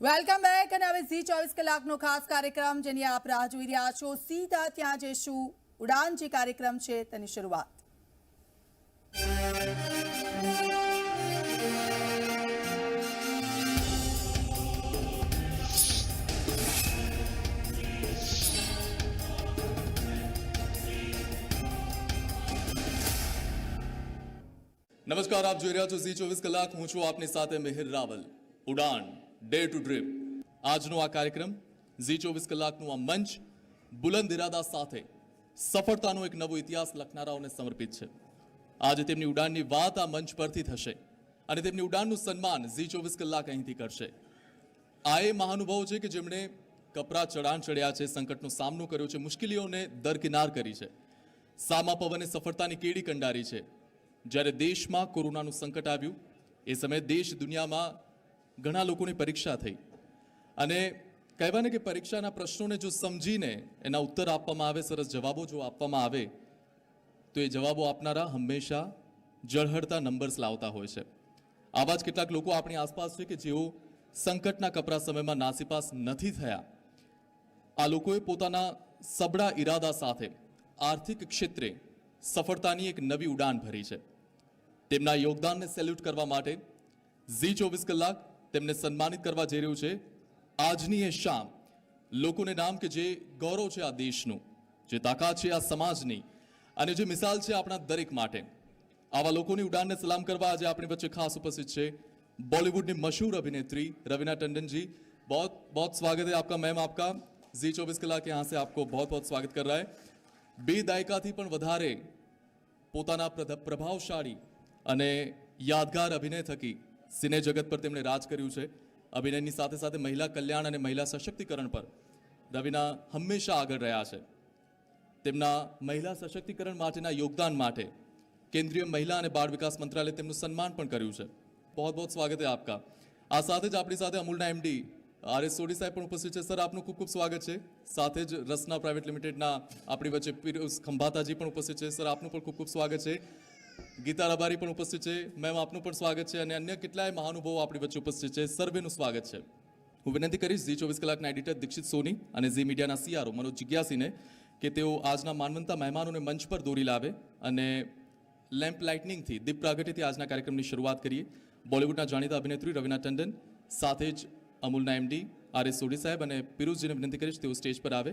Welcome back અને હવે ઝી 24 કલાકનો ખાસ કાર્યક્રમ જેની આપ રાહ જોઈ રહ્યા છો સીધા ત્યાં જઈશું ઉડાન જે કાર્યક્રમ છે તેની શરૂઆત નમસ્કાર, આપ જોઈ રહ્યા છો ઝી 24 કલાક. હું છું આપની સાથે મિહિર રાવલ. ઉડાન ડે ટુ ડ્રીમ આજનો આ કાર્યક્રમ ઝી 24 કલાકનું આ મંચ બુલંદ ઇરાદા સાથે સફળતાનો એક નવો ઇતિહાસ લખનારાઓને સમર્પિત છે. આજે તેમની ઉડાનની વાત આ મંચ પરથી થશે અને તેમની ઉડાનનું સન્માન ઝી 24 કલાક અહીંથી કરશે. આ એ મહાનુભાવો છે કે જેમણે કપરા ચઢાણ ચડ્યા છે, સંકટનો સામનો કર્યો છે, મુશ્કેલીઓને દરકિનાર કરી છે, સામા પવને સફળતાની કેડી કંડારી છે. જ્યારે દેશમાં કોરોનાનું સંકટ આવ્યું એ સમયે દેશ દુનિયામાં ઘણા લોકોની પરીક્ષા થઈ અને કહેવાય કે પરીક્ષાના પ્રશ્નોને જો સમજીને એના ઉત્તર આપવામાં આવે, સરસ જવાબો જો આપવામાં આવે તો એ જવાબો આપનારા હંમેશા ઝળહળતા નંબર્સ લાવતા હોય છે. આવા જ કેટલાક લોકો આપણી આસપાસ છે કે જેઓ સંકટના કપરા સમયમાં નાસીપાસ નથી થયા. આ લોકોએ પોતાના સબળા ઈરાદા સાથે આર્થિક ક્ષેત્રે સફળતાની એક નવી ઉડાન ભરી છે. તેમના યોગદાનને સેલ્યુટ કરવા માટે ઝી 24 કલાક તેમને સન્માનિત કરવા જઈ રહ્યું છે. આજની એ શામ લોકોને નામ કે જે ગૌરવ છે આ દેશનું, જે તાકાત છે આ સમાજની અને જે મિસાલ છે આપણા દરેક માટે, આવા લોકોની ઉડાનને સલામ કરવા આજે આપણી વચ્ચે ખાસ ઉપસ્થિત છે बॉलीवुड मशहूर अभिनेत्री रवीना टंडन जी. बहुत बहुत स्वागत है आपका मैम. आपका ઝી 24 कलाक यहाँ से आपको बहुत बहुत स्वागत कर रहा है. 2 દાયકાથી પણ વધારે પોતાના પ્રભાવશાળી અને યાદગાર અભિનય થકી સિને જગત પર તેમણે રાજ કર્યું છે. અભિનયની સાથે સાથે મહિલા કલ્યાણ અને મહિલા સશક્તિકરણ પર રવીના હંમેશા આગળ રહ્યા છે. તેમના મહિલા સશક્તિકરણ માટેના યોગદાન માટે કેન્દ્રીય મહિલા અને બાળ વિકાસ મંત્રાલય તેમનું સન્માન પણ કર્યું છે. बहुत बहुत स्वागत है आपका. આ સાથે જ આપણી સાથે અમૂલના એમડી આર.એસ. સોઢી સાહેબ પણ ઉપસ્થિત છે. સર, આપનું ખૂબ ખૂબ સ્વાગત છે. સાથે જ રસના પ્રાઇવેટ લિમિટેડના આપણી વચ્ચે પિયુષ ખંભાતાજી પણ ઉપસ્થિત છે. સર, આપનું પણ ખૂબ ખૂબ સ્વાગત છે. ગીતા રબારી પણ ઉપસ્થિત છે. મેમ, આપનું પણ સ્વાગત છે અને અન્ય કેટલાય મહાનુભાવો આપણી વચ્ચે ઉપસ્થિત છે. સર્વેનું સ્વાગત છે. હું વિનંતી કરીશ ઝી 24 કલાકના એડિટર દીક્ષિત સોની અને ઝી મીડિયાના સીઆરઓ મનોજ જિજ્ઞાસીને કે તેઓ આજના માનવંતા મહેમાનોને મંચ પર દોરી લાવે અને લેમ્પ લાઇટનિંગથી, દીપ પ્રાગટ્યથી આજના કાર્યક્રમની શરૂઆત કરીએ. બોલિવૂડના જાણીતા અભિનેત્રી રવીના ટંડન, સાથે જ અમૂલના એમડી આર.એસ. સોઢી સાહેબ અને પિયુષજીને વિનંતી કરીશ તેઓ સ્ટેજ પર આવે.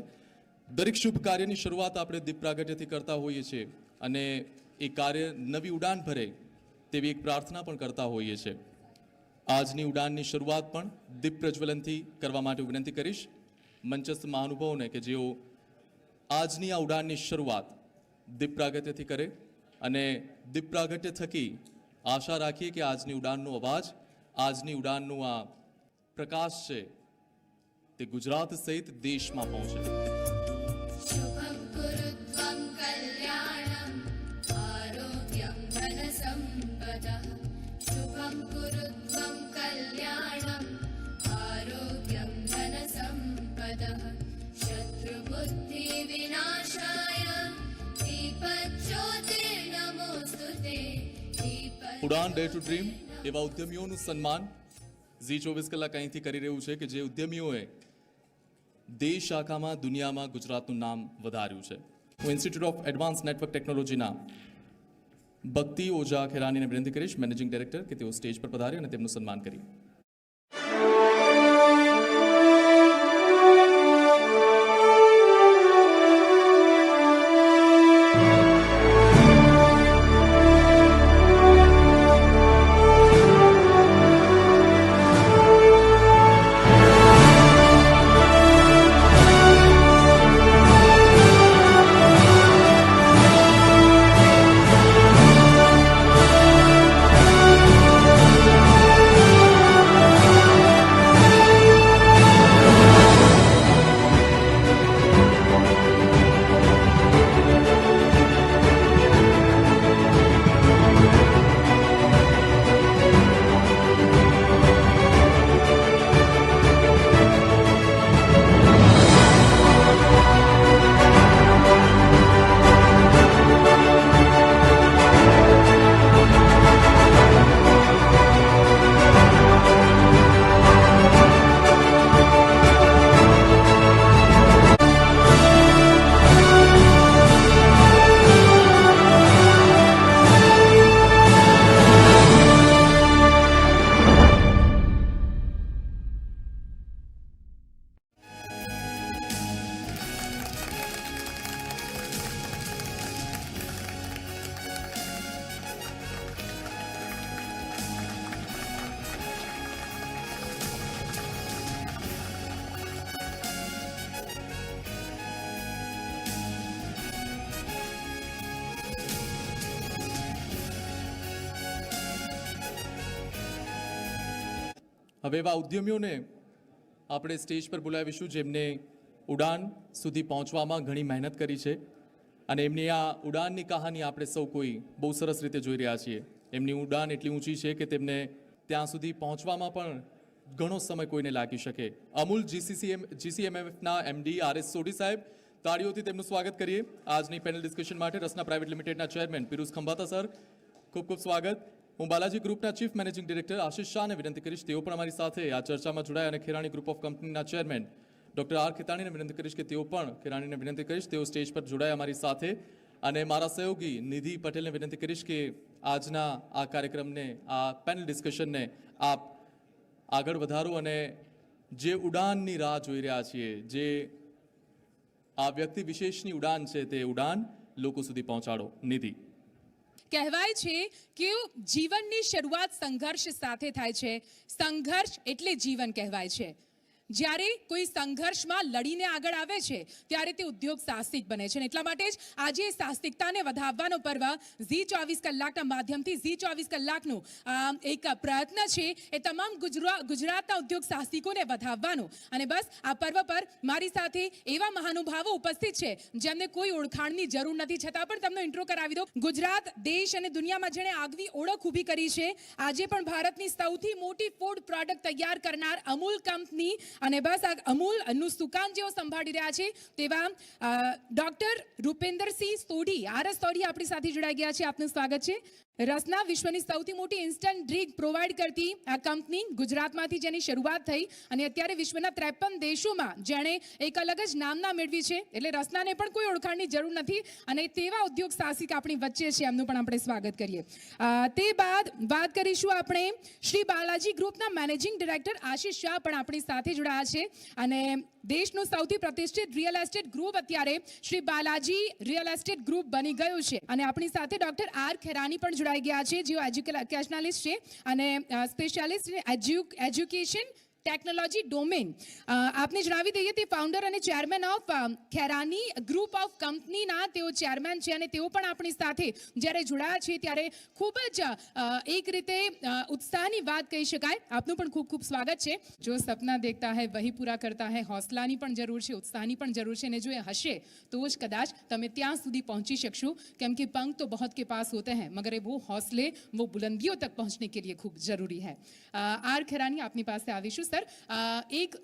દરેક શુભ કાર્યની શરૂઆત આપણે દીપ પ્રાગટ્યથી કરતા હોઈએ છીએ અને એ કાર્ય નવી ઉડાન ભરે તેવી એક પ્રાર્થના પણ કરતા હોઈએ છીએ. આજની ઉડાનની શરૂઆત પણ દીપ પ્રજ્વલનથી કરવા માટે વિનંતી કરીશ મંચસ્થ મહાનુભાવોને કે જેઓ આજની આ ઉડાનની શરૂઆત દીપ પ્રાગટ્યથી કરે અને દીપ પ્રાગટ્ય થકી આશા રાખીએ કે આજની ઉડાનનો અવાજ, આજની ઉડાનનું આ પ્રકાશ છે તે ગુજરાત સહિત દેશમાં પહોંચે. શુભં કુરુત્વં કલ્યાણં આરોગ્યં ધન સંપદઃ. શુભં કુરુત્વં કલ્યાણં આરોગ્યં ધન સંપદઃ. શત્રુબુદ્ધિ વિનાશાય દીપજ્યોતિર્નમોસ્તુતે. ઉડાન ડે ટુ ડ્રીમ એવા ઉદ્યમીઓનું સન્માન ઝી 24 કલાક અહીંથી કરી રહ્યું છે કે જે ઉદ્યમીઓએ દેશ આખામાં, દુનિયામાં ગુજરાતનું નામ વધાર્યું છે. હું ઇન્સ્ટિટ્યૂટ ઓફ એડવાન્સ નેટવર્ક ટેકનોલોજીના ભક્તિ ઓઝા ખેરાનીને વિનંતી કરીશ, મેનેજિંગ ડાયરેક્ટર, કે તેઓ સ્ટેજ પર પધારે અને તેમનું સન્માન કરીએ. હવે એવા ઉદ્યમીઓને આપણે સ્ટેજ પર બોલાવીશું જેમને ઉડાન સુધી પહોંચવામાં ઘણી મહેનત કરી છે અને એમની આ ઉડાનની કહાની આપણે સૌ કોઈ બહુ સરસ રીતે જોઈ રહ્યા છીએ. એમની ઉડાન એટલી ઊંચી છે કે તેમને ત્યાં સુધી પહોંચવામાં પણ ઘણો સમય કોઈને લાગી શકે. અમૂલ જીસીએમએફના એમડી આર.એસ. સોઢી સાહેબ, તાળીઓથી તેમનું સ્વાગત કરીએ. આજની પેનલ ડિસ્કશન માટે રસના પ્રાઇવેટ લિમિટેડના ચેરમેન પિરુષ ખંભાતા સર, ખૂબ ખૂબ સ્વાગત. હું બાલાજી ગ્રુપના ચીફ મેનેજિંગ ડિરેક્ટર આશિષ શાહને વિનંતી કરીશ, તેઓ પણ અમારી સાથે આ ચર્ચામાં જોડાય, અને ખેરાણી ગ્રુપ ઓફ કંપનીના ચેરમેન ડોક્ટર આર ખેતાણીને વિનંતી કરીશ કે તેઓ પણ ખેરાણીને વિનંતી કરીશ તેઓ સ્ટેજ પર જોડાય અમારી સાથે, અને મારા સહયોગી નિધિ પટેલને વિનંતી કરીશ કે આજના આ કાર્યક્રમને, આ પેનલ ડિસ્કશનને આપ આગળ વધારો અને જે ઉડાનની રાહ જોઈ રહ્યા છીએ, જે આ વ્યક્તિ વિશેષની ઉડાન છે, તે ઉડાન લોકો સુધી પહોંચાડો. નિધિ. કહેવાય છે કે જીવનની શરૂઆત સંઘર્ષ સાથે થાય છે. સંઘર્ષ એટલે જીવન કહેવાય છે. જ્યારે કોઈ સંઘર્ષમાં લડીને આગળ આવે છે ત્યારે તે ઉદ્યોગ સાહસિક બને છે. એટલા માટે જ આજે સાહસિકતાને વધાવવાનો પર્વ ઝી 24 કલાકના માધ્યમથી ઝી 24 કલાકનું એક પ્રયત્ન છે એ તમામ ગુજરાતના ઉદ્યોગ સાહસિકોને વધાવવાનો. અને બસ આ પર્વ પર મારી સાથે એવા મહાનુભાવો ઉપસ્થિત છે જેમને કોઈ ઓળખાણની જરૂર નથી, છતાં પણ તમને ઇન્ટ્રો કરાવી દો. ગુજરાત દેશ અને દુનિયામાં જેણે આગવી ઓળખ ઊભી કરી છે, આજે પણ ભારતની સૌથી મોટી ફૂડ પ્રોડક્ટ તૈયાર કરનાર અમૂલ કંપની, અને બસ આ અમૂલનું સુકાન જેઓ સંભાળી રહ્યા છે તેવા ડોક્ટર રૂપેન્દ્રસિંહ સોઢી, આર.એસ. સોઢી આપણી સાથે જોડાઈ ગયા છે. આપનું સ્વાગત છે. રસના વિશ્વની સૌથી મોટી ઇન્સ્ટન્ટ ડ્રિંક પ્રોવાઈડ કરતી આ કંપની, ગુજરાતમાંથી જેની શરૂઆત થઈ અને અત્યારે વિશ્વના 53 દેશોમાં જેણે એક અલગ જ નામના મેળવી છે. એટલે રસનાને પણ કોઈ ઓળખાણની જરૂર નથી, અને તેવા ઉદ્યોગ સાહસિક આપણી વચ્ચે છે, એમનું પણ આપણે સ્વાગત કરીએ. તે બાદ વાત કરીશું આપણે શ્રી બાલાજી ગ્રુપના મેનેજિંગ ડિરેક્ટર આશિષ શાહ પણ આપણી સાથે જોડાયા છે, અને દેશનું સૌથી પ્રતિષ્ઠિત રિયલ એસ્ટેટ ગ્રુપ અત્યારે Shri Balaji real estate group બની ગયું છે. અને આપણી સાથે ડોક્ટર આર ખેરાની પણ જોડાઈ ગયા છે, જેઓ એજ્યુકેશનાલિસ્ટ છે અને સ્પેશિયાલિસ્ટ એજ્યુકેશન ટેકનોલોજી ડોમેન. આપને જણાવી દઈએ તે ફાઉન્ડર અને ચેરમેન ઓફ ખેરાની ગ્રુપ ઓફ કંપનીના તેઓ ચેરમેન છે, અને તેઓ પણ આપણી સાથે જ્યારે જોડાયા છે ત્યારે ખૂબ જ એક રીતે ઉત્સાહની વાત કહી શકાય. આપનું પણ ખૂબ ખૂબ સ્વાગત છે. જો સપના દેખતા હૈ વહી પૂરા કરતા હૈ, હૌસલાની પણ જરૂર છે, ઉત્સાહની પણ જરૂર છે, અને જો એ હશે તો જ કદાચ તમે ત્યાં સુધી પહોંચી શકશો, કેમ કે पंख तो बहुत के पास होते हैं मगर वो हौसले वो बुलंदियों तक पहुंचने के लिए खूब जरूरी है. आर खेरानी આપની પાસે આવીશું. સર, એક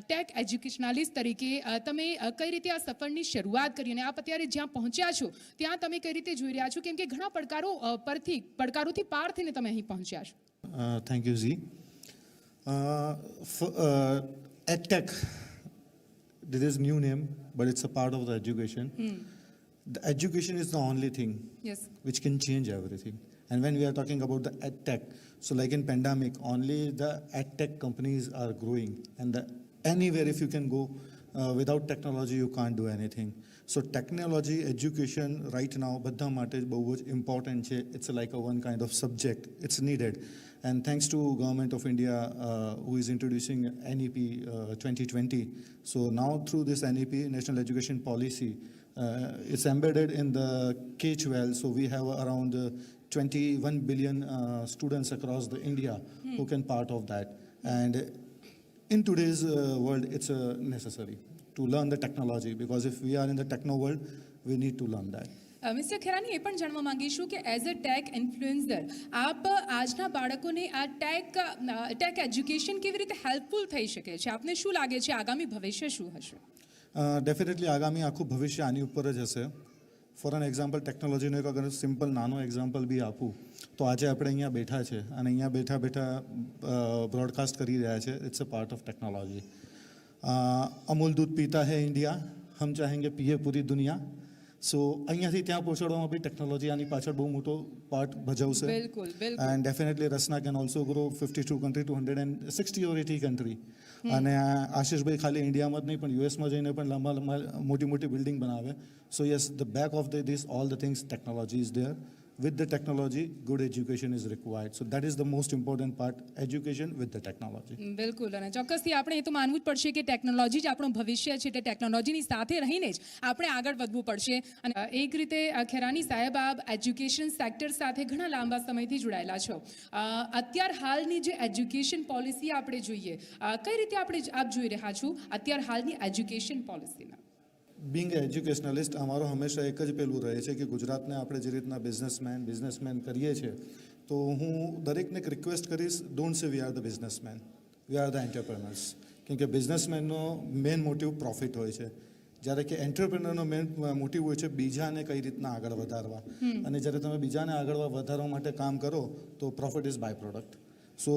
ટેક એજ્યુકેશનાલિસ્ટ તરીકે તમે કઈ રીતે આ સફરની શરૂઆત કરી, અને આપ અત્યારે જ્યાં પહોંચ્યા છો ત્યાં તમે કઈ રીતે જોઈ રહ્યા છો, કેમ કે ઘણા પડકારોથી પાર થઈને તમે અહીં પહોંચ્યા છો? Thank you, Z. EdTech, this is new name, but it's a part of the education. The education is the only thing Yes. which can change everything. And when we are talking about the EdTech, so like in pandemic, only the EdTech companies are growing. And anywhere if you can go, without technology, you can't do anything. So technology, education right now, બધા માટે બહુ જ important છે. It's like a one kind of subject. It's needed. And thanks to Government of India who is introducing NEP 2020. So now through this NEP, National Education Policy, it's embedded in the K-12. So we have around 21 billion students across the India who can part of that. And in today's world, it's necessary to learn the technology, because if we are in the techno world, we need to learn that. Mister Kherani, એ પણ જાણવા માંગીશું કે as a tech influencer આપ આજના બાળકોને આ tech education કેવી રીતે હેલ્પફુલ થઈ શકે છે? આપને શું લાગે છે આગામી ભવિષ્ય શું હશે? ડેફિનેટલી આગામી આખું ભવિષ્ય આની ઉપર જ હશે. ફોર એન એક્ઝામ્પલ, ટેકનોલોજીનો એક અગર સિમ્પલ નાનો એક્ઝામ્પલ બી આપું તો આજે આપણે અહીંયા બેઠા છે અને અહીંયા બેઠા બેઠા બ્રોડકાસ્ટ કરી રહ્યા છે. It's a part of technology. Amul દૂધ પીતા હૈ ઇન્ડિયા, હમ ચાહેંગે પીએ પૂરી દુનિયા. સો અહીંયાથી ત્યાં પહોંચાડવામાં બી ટેકનોલોજી આની પાછળ બહુ મોટો પાર્ટ ભજવશે. બિલકુલ, બિલકુલ. And definitely Rasna can also grow 52 country to 160 or 80 country. અને આશિષભાઈ ખાલી ઇન્ડિયામાં જ નહીં પણ યુએસમાં જઈને પણ લાંબા મોટી મોટી બિલ્ડિંગ બનાવે. સો yes, the back of this all the things technology is there. with the technology, good education is required. So that is the most important part, education with the technology. બિલકુલ અને ચોક્કસથી આપણે એ તો માનવું જ પડશે કે ટેકનોલોજી જ આપણું ભવિષ્ય છે એટલે ટેકનોલોજીની સાથે રહીને જ આપણે આગળ વધવું પડશે અને એક રીતે ખેરાની સાહેબ આપ એજ્યુકેશન સેક્ટર સાથે ઘણા લાંબા સમયથી જોડાયેલા છો અત્યાર હાલની જે એજ્યુકેશન પોલિસી આપણે જોઈએ કઈ રીતે આપણે આપ જોઈ રહ્યા છો અત્યાર હાલની એજ્યુકેશન પોલિસીમાં બિંગ એજ્યુકેશનલિસ્ટ અમારો હંમેશા એક જ પેલું રહે છે કે ગુજરાતને આપણે જે રીતના બિઝનેસમેન કરીએ છીએ તો હું દરેકને એક રિક્વેસ્ટ કરીશ don't say we are the businessman we are the entrepreneurs કેમ કે બિઝનેસમેનનો મેઇન મોટિવ પ્રોફિટ હોય છે જ્યારે કે એન્ટરપ્રેનરનો મેઇન મોટિવ હોય છે બીજાને કઈ રીતના આગળ વધારવા અને જ્યારે તમે બીજાને આગળ વધારવા માટે કામ કરો તો પ્રોફિટ ઇઝ બાય પ્રોડક્ટ સો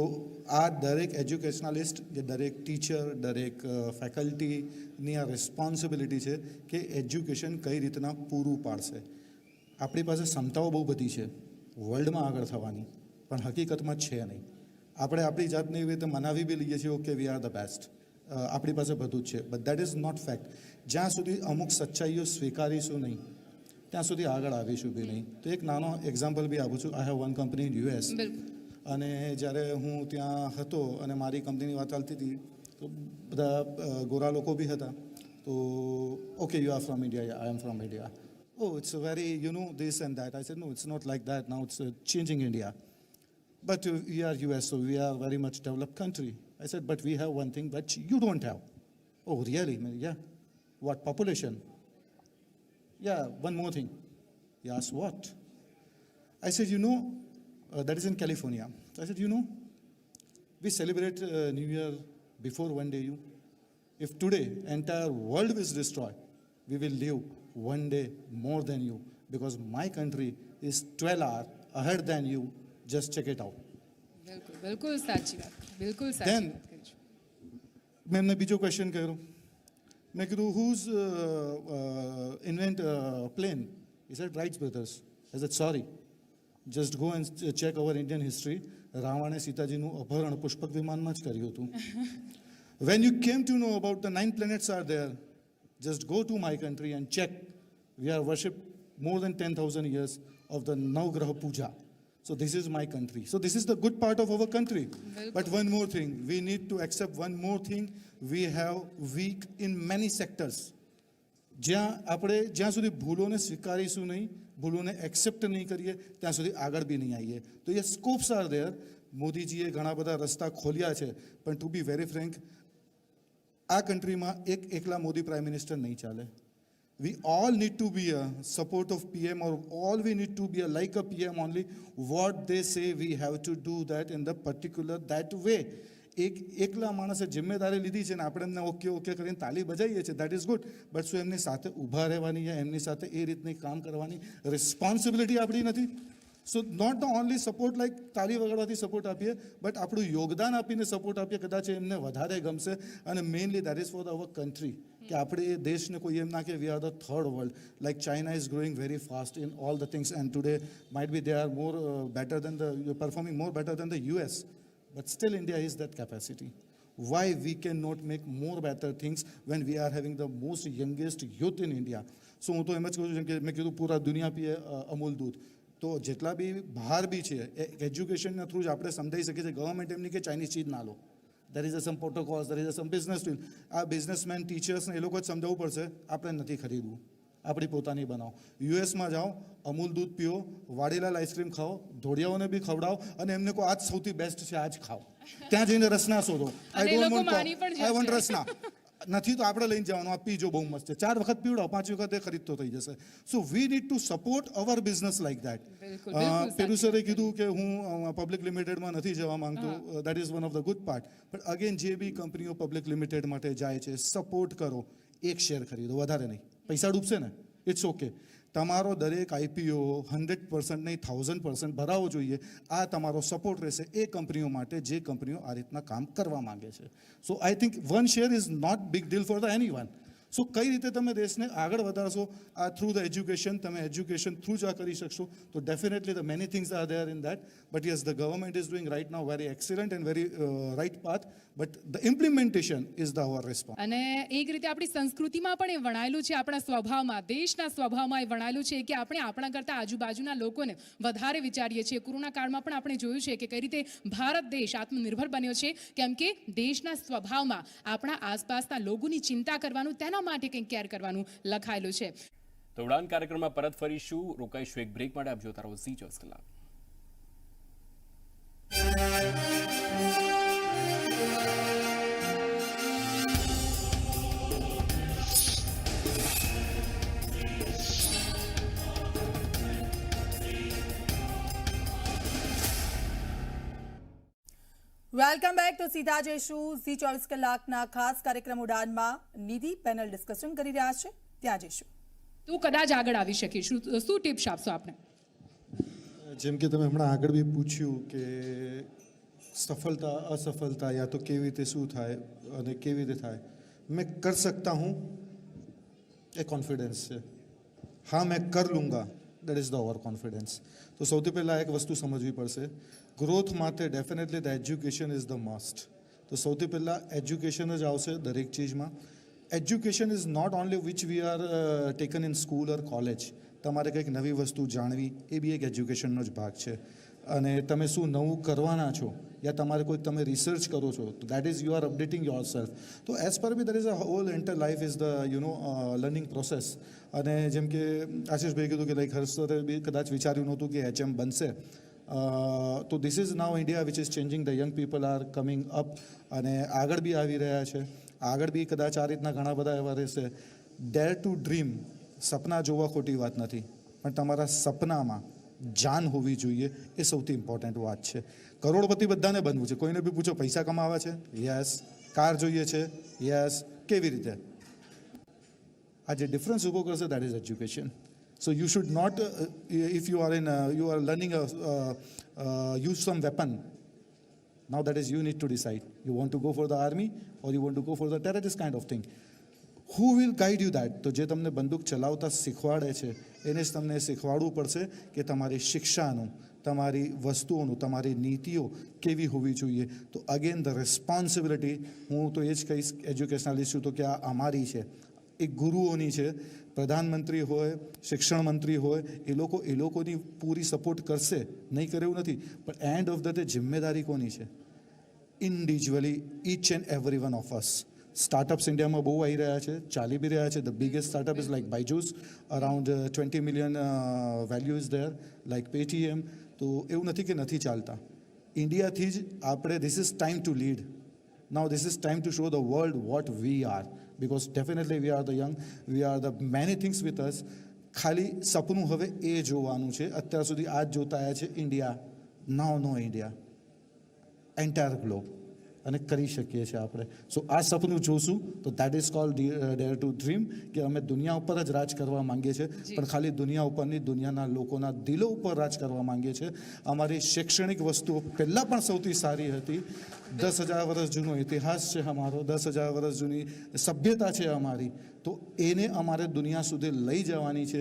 આ દરેક એજ્યુકેશનલિસ્ટ કે દરેક ટીચર દરેક ફેકલ્ટીની આ રિસ્પોન્સિબિલિટી છે કે એજ્યુકેશન કઈ રીતના પૂરું પાડશે આપણી પાસે ક્ષમતાઓ બહુ બધી છે વર્લ્ડમાં આગળ થવાની પણ હકીકતમાં છે નહીં આપણે આપણી જાતને એવી રીતે મનાવી બી લઈએ છીએ okay we are the best આપણી પાસે બધું જ છે but that is not fact જ્યાં સુધી અમુક સચ્ચાઈઓ સ્વીકારીશું નહીં ત્યાં સુધી આગળ આવીશું બી નહીં તો એક નાનો એક્ઝામ્પલ બી આપું છું I have one company in US અને જ્યારે હું ત્યાં હતો અને મારી કંપનીની વાત ચાલતી હતી તો બધા ગોરા લોકો બી હતા તો okay you are from India I am from India oh it's very you know this and that I said no it's not like that now it's changing India but we are US so we are very much developed country I said but we have one thing but you don't have oh really yeah what population yeah one more thing yes what I said you know that is in California. So I said, you know, we celebrate New Year before one day you. If today entire world is destroyed, we will live one day more than you because my country is 12 hours ahead than you. Just check it out. બિલકુલ બિલકુલ સાચી વાત બિલકુલ સાચી Then, વાત કરી છે મેં એમને બીજો ક્વેશ્ચન કર્યો મેં કીધું who's invent plane? He said, Wright brothers. I said, sorry. Just go and check our Indian history. રાવણે સીતાજીનું અપહરણ પુષ્પક વિમાનમાં જ કર્યું હતું When you came to know about the 9 planets are there, just go to my country and check. We are worshipped more than 10,000 years of the Navgraha Puja. So this is my country. So this is the good part of our country. But one more thing, we need to accept one more thing. We have weak in many sectors. જ્યાં સુધી ભૂલોને સ્વીકારીશું નહીં ભૂલોને accept નહીં કરીએ ત્યાં સુધી આગળ બી નહીં આવીએ તો એ સ્કોપ્સ આર દેર મોદીજીએ ઘણા બધા રસ્તા ખોલ્યા છે પણ ટુ બી વેરી ફ્રેન્ક આ કન્ટ્રીમાં એકલા મોદી પ્રાઇમ મિનિસ્ટર નહીં ચાલે we all need to be a support of PM or all we need to be a like a PM only what they say we have to do that in the particular that way એકલા માણસે જિમ્મેદારી લીધી છે ને આપણે એમને okay okay કરીને તાલી બજાવીએ છીએ દેટ ઇઝ ગુડ બટ શું એમની સાથે ઊભા રહેવાની છે એમની સાથે એ રીતની કામ કરવાની રિસ્પોન્સિબિલિટી આપણી નથી so not the only support like તાલી વગાડવાથી સપોર્ટ આપીએ બટ આપણું યોગદાન આપીને સપોર્ટ આપીએ કદાચ એમને વધારે ગમશે અને mainly that is for our country કે આપણે એ દેશને કોઈ એમ ના કે we are the third world like China is growing very fast in all the things and today might be they are more better than the performing more better than the US. But still India is that capacity. Why we cannot make more better things when we are having the most youngest youth in India? So હું તો એમ જ કહું છું કે મેં કીધું પૂરા દુનિયા પીએ અમૂલ દૂધ તો જેટલા બી બહાર બી છે એજ્યુકેશનના થ્રુ જ આપણે સમજાવી શકીએ છીએ ગવર્મેન્ટ એમની કે ચાઇનીઝ ચીજ ના લો there is some protocols, there is some business deal. આ બિઝનેસમેન ટીચર્સને એ લોકો જ સમજાવવું પડશે આપણે નથી ખરીદવું આપણી પોતાની બનાવો યુએસમાં જાઓ અમૂલ દૂધ પીઓ વાડીલાલ આઈસ્ક્રીમ ખાઓ ઢોળિયાઓને બી ખવડાવો અને એમને કહો આજ સૌથી બેસ્ટ છે આજ ખાઓ ત્યાં જઈને રસના શોધો I don't want I want રસના નથી તો આપણે લઈને જવાનું આ પીજો બહુ મસ્ત છે 4 વખત પીવડાવો 5 વખત એ ખરીદતો થઈ જશે so we need to support our business like that પેલું સરે કીધું કે હું પબ્લિક લિમિટેડમાં નથી જવા માંગતો that is one of the good part but again જે બી કંપનીઓ પબ્લિક લિમિટેડ માટે જાય છે સપોર્ટ કરો એક શેર ખરીદો વધારે નહીં પૈસા ડૂબશે ને ઇટ્સ ઓકે તમારો દરેક આઈપીઓ 100% નહીં 1000% ભરાવો જોઈએ આ તમારો સપોર્ટ રહેશે એ કંપનીઓ માટે જે કંપનીઓ આ રીતના કામ કરવા માંગે છે so I think one share is not big deal for the any one so કઈ રીતે તમે દેશને આગળ વધારશો આ થ્રુ ધ એજ્યુકેશન, તમે એજ્યુકેશન થ્રુ જ આ કરી શકશો. તો definitely the many things are there in that, but yes the government is doing right now very excellent and very right path, but the implementation is the our response. અને એક રીતે આપણી સંસ્કૃતિમાં પણ એ વણાયેલું છે, આપણા સ્વભાવમાં, દેશના સ્વભાવમાં એ વણાયેલું છે કે આપણે આપણા કરતાં આજુબાજુના લોકોને વધારે વિચારીએ છીએ. કોરોના કાળમાં પણ આપણે જોયું છે કે કઈ રીતે ભારત દેશ આત્મનિર્ભર બન્યો છે, કેમ કે દેશના સ્વભાવમાં આપણા આસપાસના લોકોની ચિંતા કરવાનું, તેના માટે કંઈક કેર કરવાનું લખાયેલું છે. તો ઉડાન કાર્યક્રમમાં પરત ફરીશું. રોકાઈશું એક બ્રેક માટે. આપ જોતા રહો ઝી 24 કલાક. Welcome back. તો સીધા જઈશું ઝી 24 કલાકના ખાસ કાર્યક્રમ ઉડાનમાં. નિધિ પેનલ ડિસ્કશન કરી રહ્યા છે, ત્યાં જઈશું. તું કદાચ આગળ આવી શકીશું, શું ટિપ્સ આપશો આપને? જેમ કે તમે હમણાં આગળ બી પૂછ્યું કે સફળતા અસફળતા યા તો કેવી રીતે શું થાય અને કેવી રીતે થાય. મેં કર સકતા હું એ કોન્ફિડન્સ છે. હા મેં કર લૂંગા, that is the over confidence. તો સૌથી પહેલાં એક વસ્તુ સમજવી પડશે, ગ્રોથ માટે definitely the education is the must. તો સૌથી પહેલાં એજ્યુકેશન જ આવશે દરેક ચીજમાં. Education is not only which we are taken in school or college. તમારે કંઈક નવી વસ્તુ જાણવી એ બી એક એજ્યુકેશનનો જ ભાગ છે. અને તમે શું નવું કરવાના છો યા તમારે કોઈ તમે રિસર્ચ કરો છો, તો that is you are updating yourself. તો as per be there is a whole entire life is the learning process. અને જેમ કે આશીષભાઈ કીધું કે લાઈક હર્ષરે બી કદાચ વિચાર્યું નહોતું કે HM બનશે. તો this is now India which is changing. The young people are coming up અને આગળ બી આવી રહ્યા છે. આગળ બી કદાચ આ રીતના ઘણા બધા એવા રહેશે. ડેર ટુ ડ્રીમ. સપના જોવા ખોટી વાત નથી, પણ તમારા સપનામાં જાન હોવી જોઈએ, એ સૌથી ઇમ્પોર્ટન્ટ વાત છે. કરોડપતિ બધાને બનવું છે. કોઈને બી પૂછો પૈસા કમાવા છે, યસ. કાર જોઈએ છે, યસ. કેવી રીતે? આ જે ડિફરન્સ ઊભો કરશે that is education. So you should not, if you are you are learning use some weapon. Now that is you need to decide. You want to go for the army or you want to go for the terrorist kind of thing. Who will guide you that? તો જે તમને બંદૂક ચલાવતા શીખવાડે છે એને જ તમને શીખવાડવું પડશે કે તમારી શિક્ષાનું, તમારી વસ્તુઓનું, તમારી નીતિઓ કેવી હોવી જોઈએ. તો અગેન ધ રિસ્પોન્સિબિલિટી, હું તો એ જ કહીશ એજ્યુકેશનાલિસ્ટ છું તો કે આ અમારી છે, એ ગુરુઓની છે. પ્રધાનમંત્રી હોય, શિક્ષણ મંત્રી હોય, એ લોકોની પૂરી સપોર્ટ કરશે, નહીં કરે એવું નથી, પણ એન્ડ ઓફ ધ ડે જિમ્મેદારી કોની છે? Individually each and every one of us. Startups ઇન્ડિયામાં બહુ આવી રહ્યા છે, ચાલી બી રહ્યા છે. The biggest startup is like Byju's, around 20 million value is there, like Paytm. તો એવું નથી કે નથી ચાલતા. ઇન્ડિયાથી જ આપણે, this is time to lead. Now this is time to show the world what we are, because definitely we are the young, we are the many things with us. ખાલી સપનું હવે એ જોવાનું છે. અત્યાર સુધી આ જ જોતા આવ્યા છે ઇન્ડિયા. નાવ નો ઇન્ડિયા, એન્ટાયર ગ્લોબ. અને કરી શકીએ છીએ આપણે. સો આ સપનું જોશું તો that is called dare to dream, કે અમે દુનિયા ઉપર જ રાજ કરવા માંગીએ છીએ, પણ ખાલી દુનિયા ઉપર નહીં, દુનિયાના લોકોના દિલો ઉપર રાજ કરવા માંગીએ છીએ. અમારી શૈક્ષણિક વસ્તુઓ પહેલાં પણ સૌથી સારી હતી. 10,000 વર્ષ જૂનો ઇતિહાસ છે અમારો, 10,000 વર્ષ જૂની સભ્યતા છે અમારી. તો એને અમારે દુનિયા સુધી લઈ જવાની છે.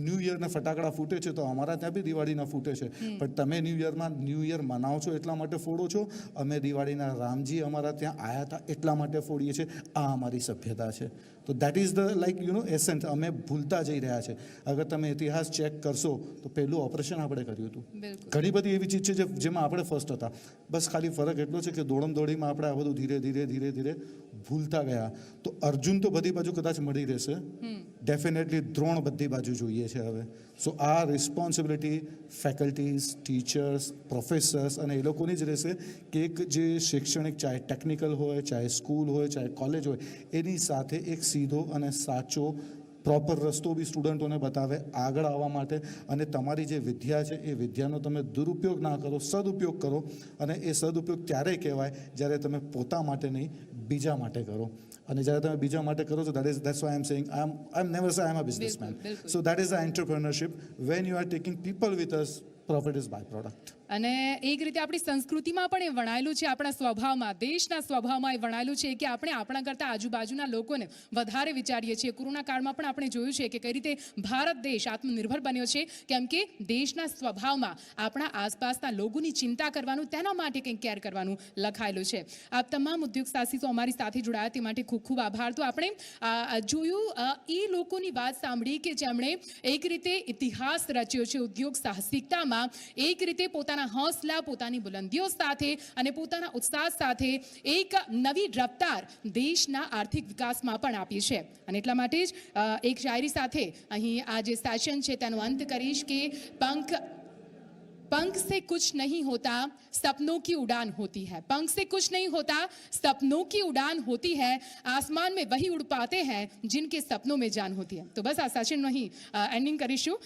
ન્યૂ યરના ફટાકડા ફૂટે છે તો અમારા ત્યાં બી દિવાળીના ફૂટે છે, પણ તમે ન્યૂ યર મનાવો છો એટલા માટે ફોડો છો. અમે દિવાળીના રામજી અમારા ત્યાં આવ્યા હતા એટલા માટે ફોડીએ છીએ. આ અમારી સભ્યતા છે. તો that is the like essence. અમે ભૂલતા જઈ રહ્યા છે. અગર તમે ઇતિહાસ ચેક કરશો તો પહેલું ઓપરેશન આપણે કર્યું હતું. ઘણી બધી એવી ચીજ છે જેમાં આપણે ફર્સ્ટ હતા. બસ ખાલી ફરક એટલો છે કે દોડમદોડીમાં આપણે આ બધું ધીરે ધીરે ભૂલતા ગયા. તો અર્જુન તો બધી બાજુ કદાચ મળી રહેશે, ડેફિનેટલી દ્રોણ બધી બાજુ જોઈએ છે હવે. સો આ રિસ્પોન્સિબિલિટી ફેકલ્ટીઝ, ટીચર્સ, પ્રોફેસર્સ અને એ લોકોની જ રહેશે કે એક જે શૈક્ષણિક, ચાહે ટેકનિકલ હોય, ચાહે સ્કૂલ હોય, ચાહે કોલેજ હોય, એની સાથે એક સીધો અને સાચો પ્રોપર રસ્તો બી સ્ટુડન્ટોને બતાવે આગળ આવવા માટે. અને તમારી જે વિદ્યા છે એ વિદ્યાનો તમે દુરુપયોગ ના કરો, સદુપયોગ કરો. અને એ સદુપયોગ ત્યારે કહેવાય જ્યારે તમે પોતા માટે નહીં, બીજા માટે કરો. અને જ્યારે તમે બીજા માટે કરો છો, that's why I'm saying I'm never say I'm a businessman. So that is the entrepreneurship. When you are taking people with us, profit is byproduct. અને એક રીતે આપણી સંસ્કૃતિમાં પણ એ વણાયેલું છે, આપણા સ્વભાવમાં, દેશના સ્વભાવમાં એ વણાયેલું છે કે આપણે આપણા કરતાં આજુબાજુના લોકોને વધારે વિચારીએ છીએ. કોરોના કાળમાં પણ આપણે જોયું છે કે કઈ રીતે ભારત દેશ આત્મનિર્ભર બન્યો છે, કેમ કે દેશના સ્વભાવમાં આપણા આસપાસના લોકોની ચિંતા કરવાનું, તેના માટે કંઈક કેર કરવાનું લખાયેલું છે. આપ તમામ ઉદ્યોગ સાહસિકો અમારી સાથે જોડાયા તે માટે ખૂબ ખૂબ આભાર. તો આપણે જોયું એ લોકોની વાત સાંભળી કે જેમણે એક રીતે ઇતિહાસ રચ્યો છે ઉદ્યોગ સાહસિકતામાં, એક રીતે પોતાના હૌસલા, પોતાની બુલંદીઓ સાથે અને પોતાના ઉત્સાહ સાથે એક નવી રફતાર દેશના આર્થિક વિકાસમાં પણ આપી છે. અને એટલા માટે જ એક શાયરી સાથે અહીં આ જે સેશન છે તેનો અંત કરીશ કે पंख से कुछ नहीं होता सपनों की उड़ान होती है, पंख से कुछ नहीं होता सपनों की उड़ान होती है, आसमान में वही उड़ पाते हैं जिनके सपनों में जान होती है. तो बस આ સેશનનો અહીં એન્ડિંગ કરીશું.